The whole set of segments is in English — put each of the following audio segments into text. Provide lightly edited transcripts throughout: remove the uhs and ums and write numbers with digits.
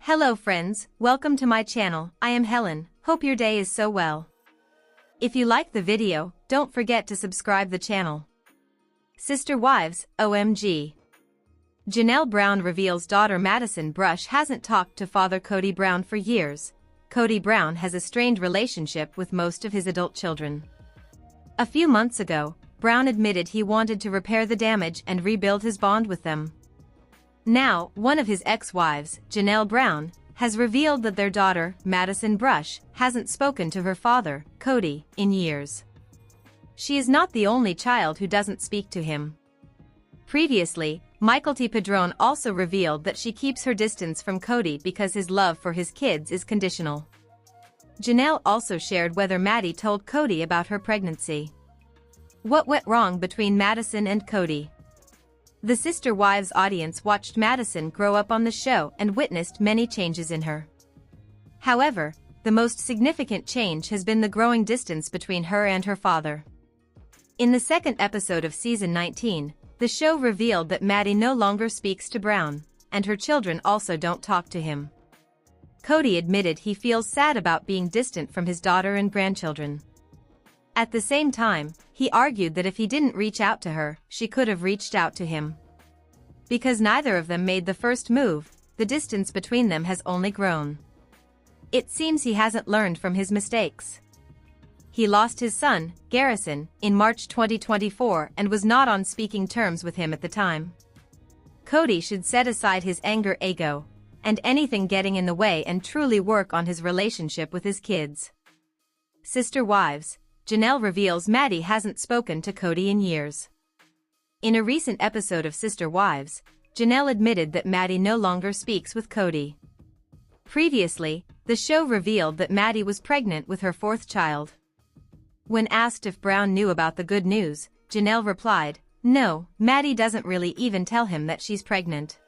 Hello friends, welcome to my channel. I am Helen, hope your day is so well. If you like the video, don't forget to subscribe the channel. Sister Wives, OMG. Janelle Brown reveals daughter Madison Brush hasn't talked to father Kody Brown for years. Kody Brown has a strained relationship with most of his adult children. A few months ago, Brown admitted he wanted to repair the damage and rebuild his bond with them. Now, one of his ex-wives, Janelle Brown, has revealed that their daughter, Madison Brush, hasn't spoken to her father, Kody, in years. She is not the only child who doesn't speak to him. Previously, Kody Brown also revealed that she keeps her distance from Kody because his love for his kids is conditional. Janelle also shared whether Maddie told Kody about her pregnancy. What went wrong between Madison and Kody? The Sister Wives audience watched Madison grow up on the show and witnessed many changes in her. However, the most significant change has been the growing distance between her and her father. In the second episode of season 19, the show revealed that Maddie no longer speaks to Brown, and her children also don't talk to him. Kody admitted he feels sad about being distant from his daughter and grandchildren. At the same time, he argued that if he didn't reach out to her, she could have reached out to him. Because neither of them made the first move, the distance between them has only grown. It seems he hasn't learned from his mistakes. He lost his son, Garrison, in March 2024 and was not on speaking terms with him at the time. Kody should set aside his anger, ego, and anything getting in the way and truly work on his relationship with his kids. Sister Wives, Janelle reveals Maddie hasn't spoken to Kody in years. In a recent episode of Sister Wives, Janelle admitted that Maddie no longer speaks with Kody. Previously, the show revealed that Maddie was pregnant with her fourth child. When asked if Brown knew about the good news, Janelle replied, "No, Maddie doesn't really even tell him that she's pregnant."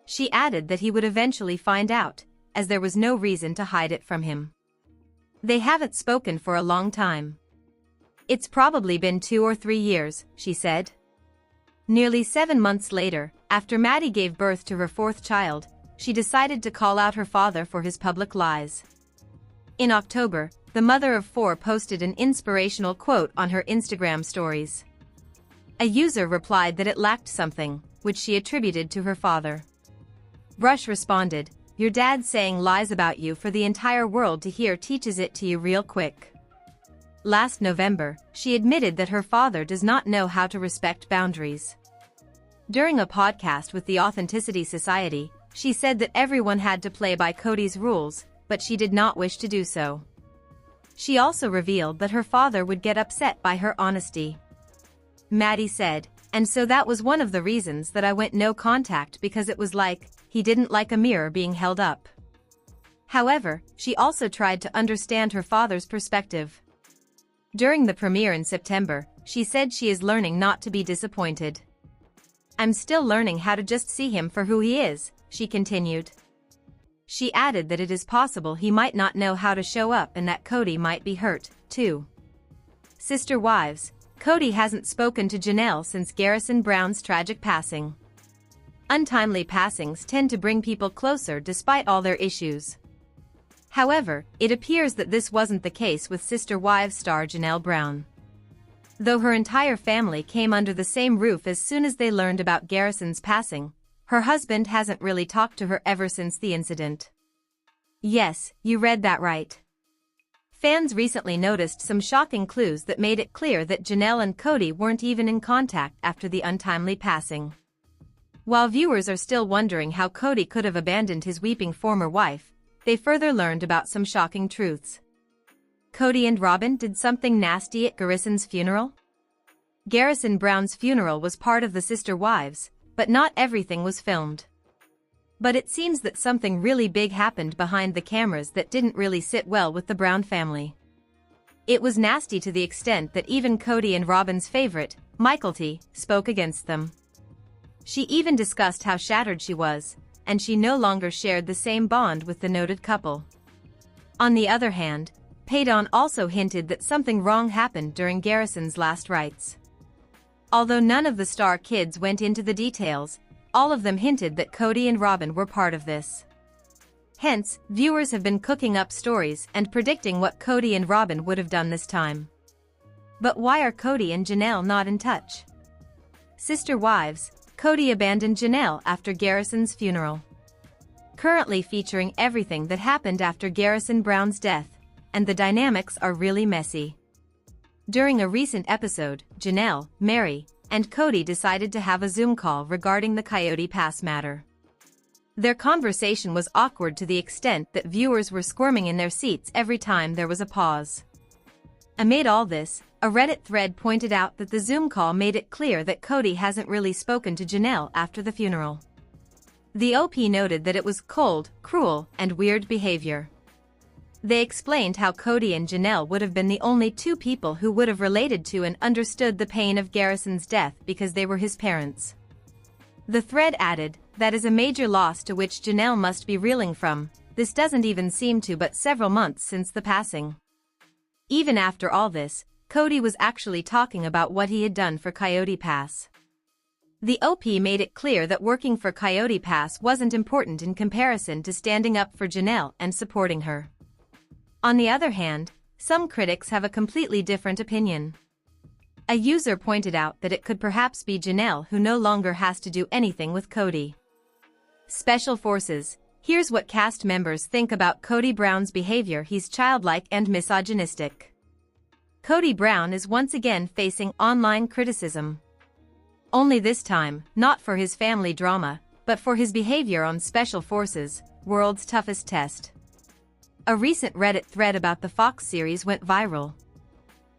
She added that he would eventually find out, as there was no reason to hide it from him. They haven't spoken for a long time. It's probably been 2 or 3 years, she said. Nearly 7 months later, after Maddie gave birth to her fourth child, she decided to call out her father for his public lies. In October, the mother of 4 posted an inspirational quote on her Instagram stories. A user replied that it lacked something, which she attributed to her father. Brush responded, "Your dad saying lies about you for the entire world to hear teaches it to you real quick." Last November, she admitted that her father does not know how to respect boundaries. During a podcast with the Authenticity Society, she said that everyone had to play by Kody's rules, but she did not wish to do so. She also revealed that her father would get upset by her honesty. Maddie said, "And so that was one of the reasons that I went no contact, because it was like, he didn't like a mirror being held up." However, she also tried to understand her father's perspective. During the premiere in September, she said she is learning not to be disappointed. "I'm still learning how to just see him for who he is," she continued. She added that it is possible he might not know how to show up and that Kody might be hurt, too. Sister Wives, Kody hasn't spoken to Janelle since Garrison Brown's tragic passing. Untimely passings tend to bring people closer despite all their issues. However, it appears that this wasn't the case with Sister Wives star Janelle Brown. Though her entire family came under the same roof as soon as they learned about Garrison's passing, her husband hasn't really talked to her ever since the incident. Yes, you read that right. Fans recently noticed some shocking clues that made it clear that Janelle and Kody weren't even in contact after the untimely passing. While viewers are still wondering how Kody could have abandoned his weeping former wife, they further learned about some shocking truths. Kody and Robin did something nasty at Garrison's funeral? Garrison Brown's funeral was part of the Sister Wives, but not everything was filmed. But it seems that something really big happened behind the cameras that didn't really sit well with the Brown family. It was nasty to the extent that even Kody and Robin's favorite, Kody, spoke against them. She even discussed how shattered she was, and she no longer shared the same bond with the noted couple. On the other hand, Kody also hinted that something wrong happened during Garrison's last rites. Although none of the star kids went into the details, all of them hinted that Kody and Robin were part of this. Hence, viewers have been cooking up stories and predicting what Kody and Robyn would have done this time. But why are Kody and Janelle not in touch? Sister Wives, Kody abandoned Janelle after Garrison's funeral. Currently featuring everything that happened after Madison Brown's death, and the dynamics are really messy. During a recent episode, Janelle, Mary, and Kody decided to have a Zoom call regarding the Coyote Pass matter. Their conversation was awkward to the extent that viewers were squirming in their seats every time there was a pause. Amid all this, a Reddit thread pointed out that the Zoom call made it clear that Kody hasn't really spoken to Janelle after the funeral. The OP noted that it was cold, cruel, and weird behavior. They explained how Kody and Janelle would have been the only two people who would have related to and understood the pain of Garrison's death because they were his parents. The thread added, "That is a major loss to which Janelle must be reeling from. This doesn't even seem to but several months since the passing." Even after all this, Kody was actually talking about what he had done for Coyote Pass. The OP made it clear that working for Coyote Pass wasn't important in comparison to standing up for Janelle and supporting her. On the other hand, some critics have a completely different opinion. A user pointed out that it could perhaps be Janelle who no longer has to do anything with Kody. Special Forces, here's what cast members think about Kody Brown's behavior. He's childlike and misogynistic. Kody Brown is once again facing online criticism. Only this time, not for his family drama, but for his behavior on Special Forces, World's Toughest Test. A recent Reddit thread about the Fox series went viral.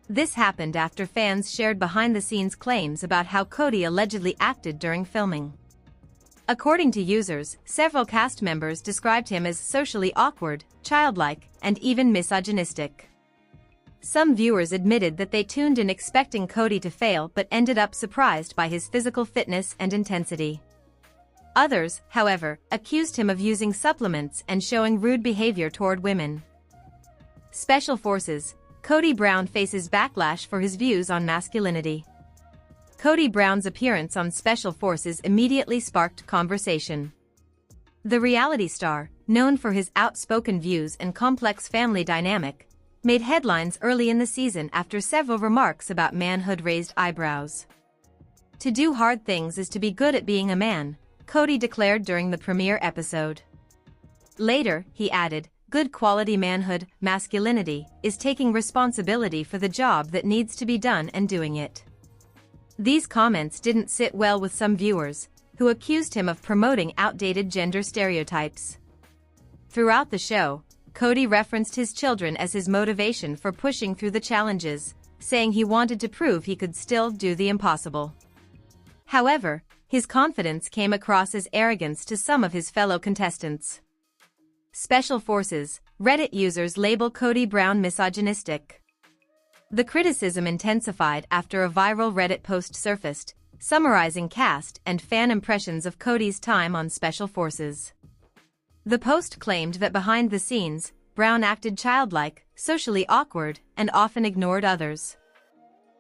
This happened after fans shared behind-the-scenes claims about how Kody allegedly acted during filming. According to users, several cast members described him as socially awkward, childlike, and even misogynistic. Some viewers admitted that they tuned in expecting Kody to fail but ended up surprised by his physical fitness and intensity. Others, however, accused him of using supplements and showing rude behavior toward women. Special Forces, Kody Brown faces backlash for his views on masculinity. Kody Brown's appearance on Special Forces immediately sparked conversation. The reality star, known for his outspoken views and complex family dynamic, made headlines early in the season after several remarks about manhood-raised eyebrows. "To do hard things is to be good at being a man," Kody declared during the premiere episode. Later, he added, "Good quality manhood, masculinity, is taking responsibility for the job that needs to be done and doing it." These comments didn't sit well with some viewers, who accused him of promoting outdated gender stereotypes. Throughout the show, Kody referenced his children as his motivation for pushing through the challenges, saying he wanted to prove he could still do the impossible. However, his confidence came across as arrogance to some of his fellow contestants. Special Forces, Reddit users label Kody Brown misogynistic. The criticism intensified after a viral Reddit post surfaced, summarizing cast and fan impressions of Kody's time on Special Forces. The post claimed that behind the scenes, Brown acted childlike, socially awkward, and often ignored others.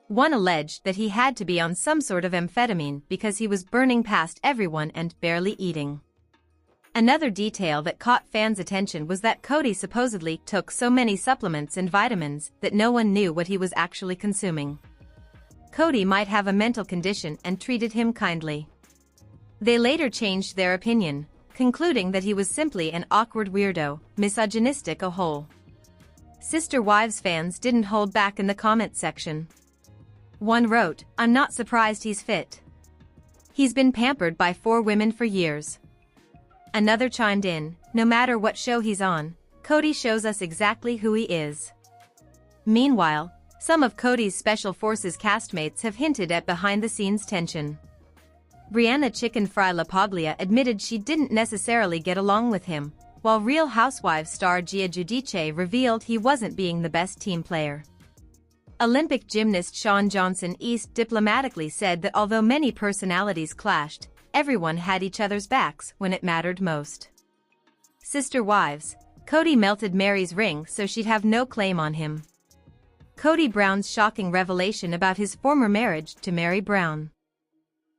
One alleged that he had to be on some sort of amphetamine because he was burning past everyone and barely eating. Another detail that caught fans' attention was that Kody supposedly took so many supplements and vitamins that no one knew what he was actually consuming. Kody might have a mental condition and treated him kindly. They later changed their opinion, concluding that he was simply an awkward weirdo, misogynistic a whole. Sister Wives fans didn't hold back in the comment section. One wrote, "I'm not surprised he's fit. He's been pampered by 4 women for years." Another chimed in, "No matter what show he's on, Kody shows us exactly who he is." Meanwhile, some of Kody's Special Forces castmates have hinted at behind-the-scenes tension. Brianna Chicken Fry LaPaglia admitted she didn't necessarily get along with him, while Real Housewives star Gia Giudice revealed he wasn't being the best team player. Olympic gymnast Shawn Johnson East diplomatically said that although many personalities clashed, everyone had each other's backs when it mattered most. Sister Wives, Kody melted Mary's ring so she'd have no claim on him. Kody Brown's shocking revelation about his former marriage to Mary Brown.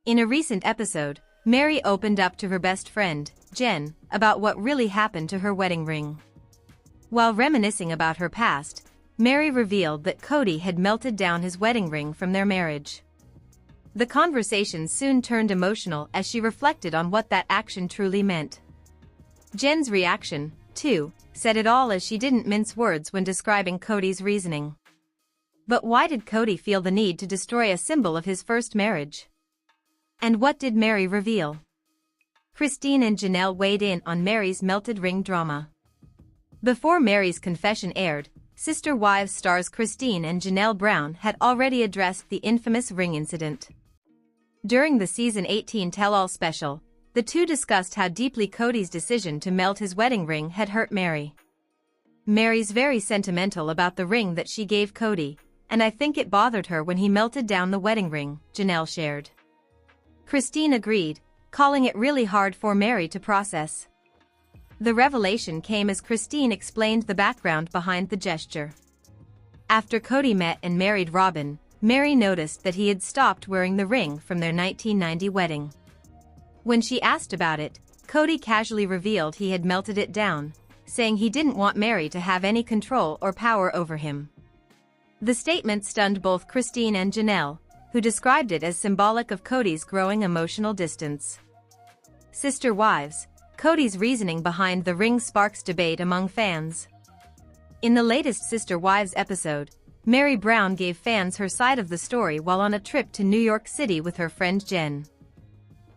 In a recent episode, Mary opened up to her best friend, asked Jen about what really happened to her wedding ring. While reminiscing about her past, Mary revealed that Kody had melted down his wedding ring from their marriage. The conversation soon turned emotional as she reflected on what that action truly meant. Jen's reaction, too, said it all as she didn't mince words when describing Kody's reasoning. But why did Kody feel the need to destroy a symbol of his first marriage? And what did Mary reveal? Christine and Janelle weighed in on Mary's melted ring drama. Before Mary's confession aired, Sister Wives stars Christine and Janelle Brown had already addressed the infamous ring incident. During the Season 18 Tell-All special, the two discussed how deeply Kody's decision to melt his wedding ring had hurt Mary. "Mary's very sentimental about the ring that she gave Kody, and I think it bothered her when he melted down the wedding ring," Janelle shared. Christine agreed, calling it really hard for Mary to process. The revelation came as Christine explained the background behind the gesture. After Kody met and married Robin, Mary noticed that he had stopped wearing the ring from their 1990 wedding. When she asked about it, Kody casually revealed he had melted it down, saying he didn't want Mary to have any control or power over him. The statement stunned both Christine and Janelle, who described it as symbolic of Kody's growing emotional distance. Sister Wives, Kody's reasoning behind the ring sparks debate among fans. In the latest Sister Wives episode, Mary Brown gave fans her side of the story while on a trip to New York City with her friend Jen.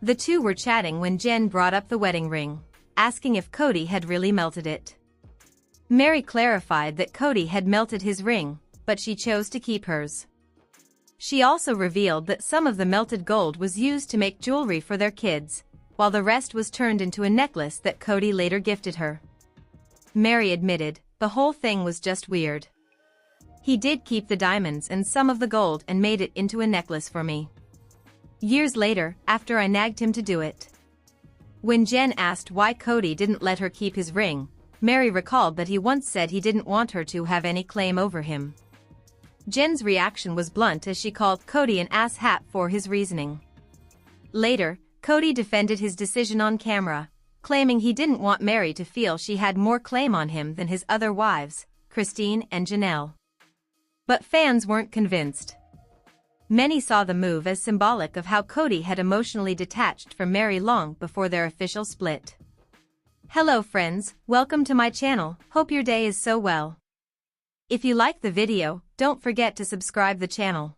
The two were chatting when Jen brought up the wedding ring, asking if Kody had really melted it. Mary clarified that Kody had melted his ring, but she chose to keep hers. She also revealed that some of the melted gold was used to make jewelry for their kids, while the rest was turned into a necklace that Kody later gifted her. Mary admitted, "The whole thing was just weird. He did keep the diamonds and some of the gold and made it into a necklace for me. Years later, after I nagged him to do it." When Jen asked why Kody didn't let her keep his ring, Mary recalled that he once said he didn't want her to have any claim over him. Jen's reaction was blunt as she called Kody an asshat for his reasoning. Later, Kody defended his decision on camera, claiming he didn't want Mary to feel she had more claim on him than his other wives, Christine and Janelle. But fans weren't convinced. Many saw the move as symbolic of how Kody had emotionally detached from Mary long before their official split. Hello friends, welcome to my channel, hope your day is so well. If you like the video, don't forget to subscribe the channel.